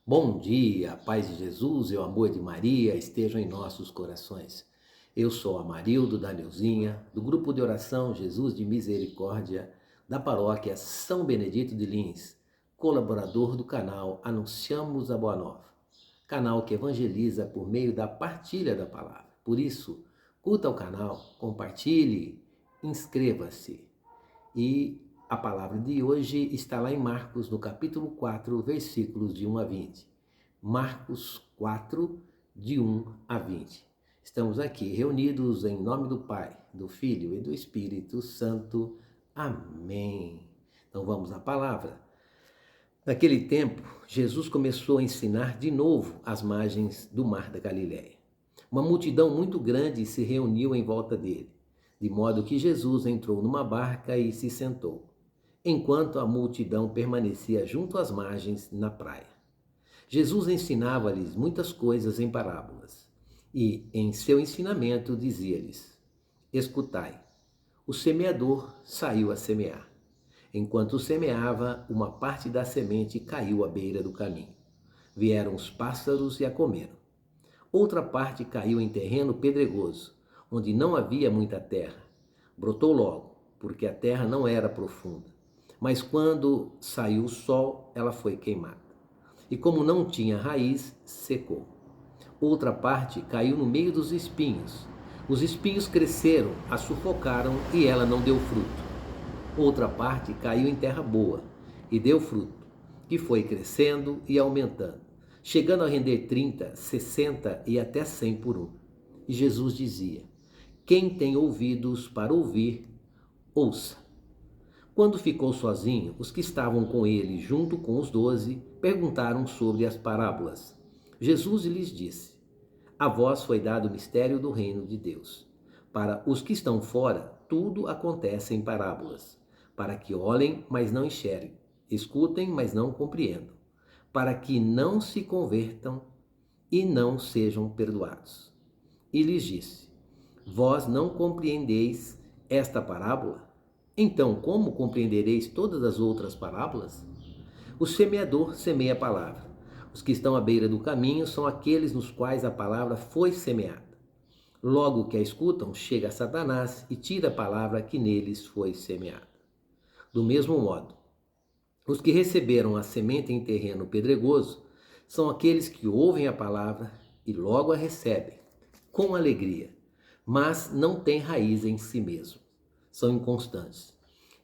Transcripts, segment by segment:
Bom dia, a paz de Jesus e o amor de Maria estejam em nossos corações. Eu sou Amarildo da Neuzinha, do grupo de oração Jesus de Misericórdia, da paróquia São Benedito de Lins, colaborador do canal Anunciamos a Boa Nova, canal que evangeliza por meio da partilha da palavra. Por isso, curta o canal, compartilhe, inscreva-se. E a palavra de hoje está lá em Marcos, no capítulo 4, versículos de 1 a 20. Marcos 4, de 1 a 20. Estamos aqui reunidos em nome do Pai, do Filho e do Espírito Santo. Amém. Então vamos à palavra. Naquele tempo, Jesus começou a ensinar de novo às margens do mar da Galiléia. Uma multidão muito grande se reuniu em volta dele, de modo que Jesus entrou numa barca e se sentou, enquanto a multidão permanecia junto às margens na praia. Jesus ensinava-lhes muitas coisas em parábolas, e em seu ensinamento dizia-lhes: Escutai, o semeador saiu a semear. Enquanto semeava, uma parte da semente caiu à beira do caminho. Vieram os pássaros e a comeram. Outra parte caiu em terreno pedregoso, onde não havia muita terra. Brotou logo, porque a terra não era profunda. Mas quando saiu o sol, ela foi queimada. E como não tinha raiz, secou. Outra parte caiu no meio dos espinhos. Os espinhos cresceram, a sufocaram e ela não deu fruto. Outra parte caiu em terra boa e deu fruto, que foi crescendo e aumentando, chegando a render 30, 60 e até 100 por um. E Jesus dizia: Quem tem ouvidos para ouvir, ouça. Quando ficou sozinho, os que estavam com ele, junto com os 12, perguntaram sobre as parábolas. Jesus lhes disse: A vós foi dado o mistério do reino de Deus. Para os que estão fora, tudo acontece em parábolas, para que olhem, mas não enxerguem, escutem, mas não compreendam, para que não se convertam e não sejam perdoados. E lhes disse: Vós não compreendeis esta parábola? Então, como compreendereis todas as outras parábolas? O semeador semeia a palavra. Os que estão à beira do caminho são aqueles nos quais a palavra foi semeada. Logo que a escutam, chega Satanás e tira a palavra que neles foi semeada. Do mesmo modo, os que receberam a semente em terreno pedregoso são aqueles que ouvem a palavra e logo a recebem, com alegria, mas não têm raiz em si mesmo. São inconstantes.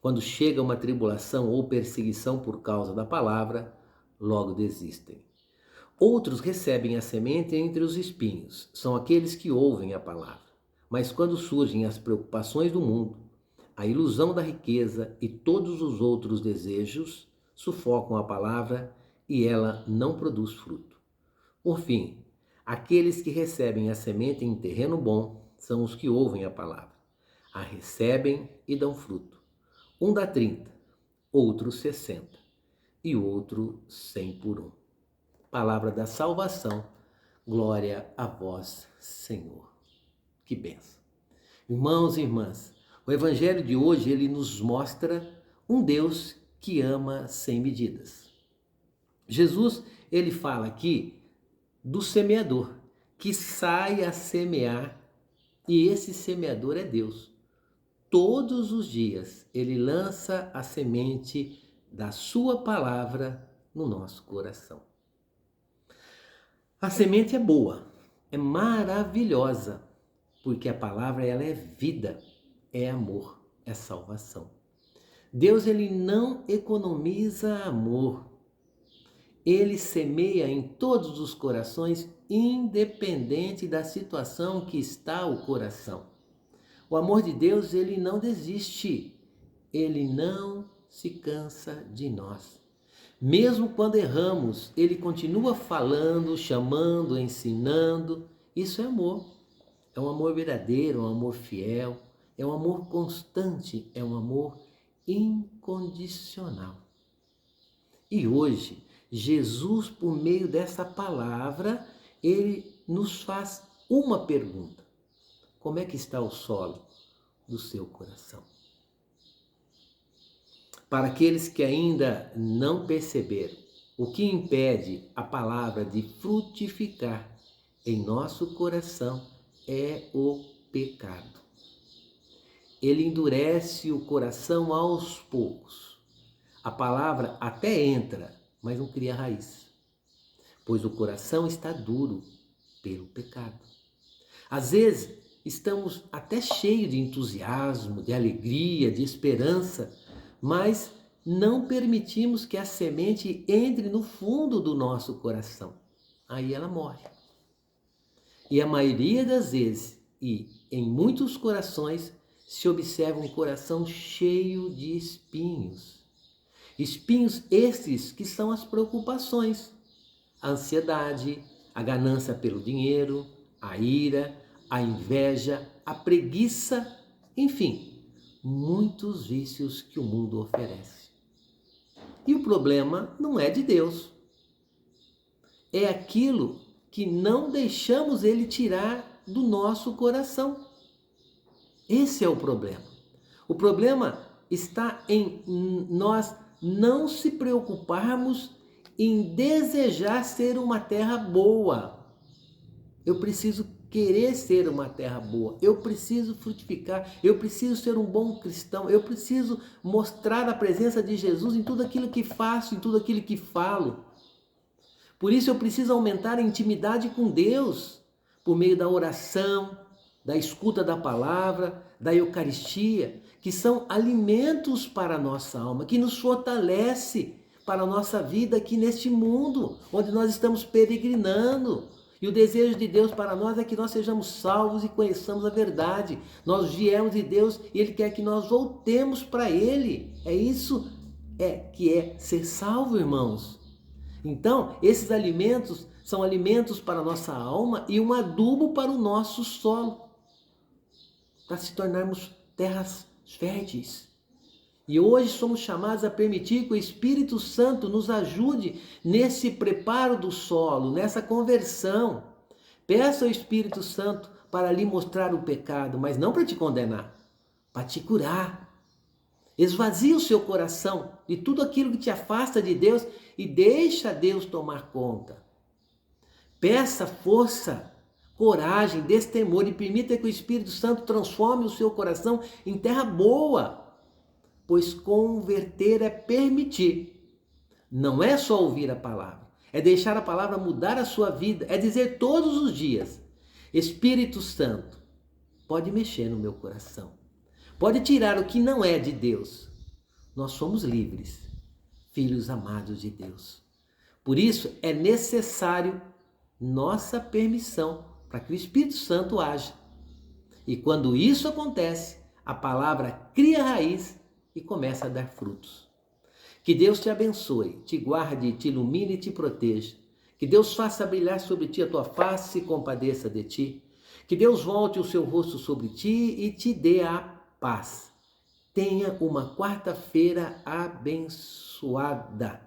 Quando chega uma tribulação ou perseguição por causa da palavra, logo desistem. Outros recebem a semente entre os espinhos, são aqueles que ouvem a palavra. Mas quando surgem as preocupações do mundo, a ilusão da riqueza e todos os outros desejos sufocam a palavra e ela não produz fruto. Por fim, aqueles que recebem a semente em terreno bom são os que ouvem a palavra, a recebem e dão fruto. Um dá 30, outro 60 e outro 100 por um. Palavra da salvação, glória a vós, Senhor. Que bênção. Irmãos e irmãs, o evangelho de hoje ele nos mostra um Deus que ama sem medidas. Jesus, ele fala aqui do semeador, que sai a semear, e esse semeador é Deus. Todos os dias ele lança a semente da sua palavra no nosso coração. A semente é boa, é maravilhosa, porque a palavra ela é vida, é amor, é salvação. Deus ele não economiza amor. Ele semeia em todos os corações, independente da situação que está o coração. O amor de Deus, ele não desiste. Ele não se cansa de nós. Mesmo quando erramos, ele continua falando, chamando, ensinando. Isso é amor. É um amor verdadeiro, é um amor fiel, é um amor constante, é um amor incondicional. E hoje, Jesus, por meio dessa palavra, ele nos faz uma pergunta: como é que está o solo do seu coração? Para aqueles que ainda não perceberam, O que impede a palavra de frutificar em nosso coração é o pecado. Ele endurece o coração aos poucos. A palavra até entra, mas não cria raiz, pois o coração está duro pelo pecado. Às vezes, estamos até cheios de entusiasmo, de alegria, de esperança, mas não permitimos que a semente entre no fundo do nosso coração. Aí ela morre. E a maioria das vezes, e em muitos corações, se observa um coração cheio de espinhos. Espinhos estes que são as preocupações, a ansiedade, a ganância pelo dinheiro, a ira, a inveja, a preguiça, enfim, muitos vícios que o mundo oferece. E o problema não é de Deus. É aquilo que não deixamos ele tirar do nosso coração. Esse é o problema. O problema está em nós não se preocuparmos em desejar ser uma terra boa. Eu preciso querer ser uma terra boa. Eu preciso frutificar. Eu preciso ser um bom cristão. Eu preciso mostrar a presença de Jesus em tudo aquilo que faço, em tudo aquilo que falo. Por isso eu preciso aumentar a intimidade com Deus, por meio da oração, da escuta da palavra, da Eucaristia, que são alimentos para a nossa alma, que nos fortalece para a nossa vida aqui neste mundo, onde nós estamos peregrinando. E o desejo de Deus para nós é que nós sejamos salvos e conheçamos a verdade. Nós viemos de Deus e Ele quer que nós voltemos para Ele. É isso que é ser salvo, irmãos. Então, esses alimentos são alimentos para a nossa alma e um adubo para o nosso solo, para se tornarmos terras férteis. E hoje somos chamados a permitir que o Espírito Santo nos ajude nesse preparo do solo, nessa conversão. Peça ao Espírito Santo para lhe mostrar o pecado, mas não para te condenar, para te curar. Esvazia o seu coração de tudo aquilo que te afasta de Deus e deixa Deus tomar conta. Peça força, coragem, destemor e permita que o Espírito Santo transforme o seu coração em terra boa. Pois converter é permitir. Não é só ouvir a palavra, é deixar a palavra mudar a sua vida, é dizer todos os dias: Espírito Santo, pode mexer no meu coração, pode tirar o que não é de Deus. Nós somos livres, filhos amados de Deus. Por isso é necessário nossa permissão para que o Espírito Santo haja. E quando isso acontece, a palavra cria raiz e começa a dar frutos. Que Deus te abençoe, te guarde, te ilumine e te proteja. Que Deus faça brilhar sobre ti a tua face e compadeça de ti. Que Deus volte o seu rosto sobre ti e te dê a paz. Tenha uma quarta-feira abençoada.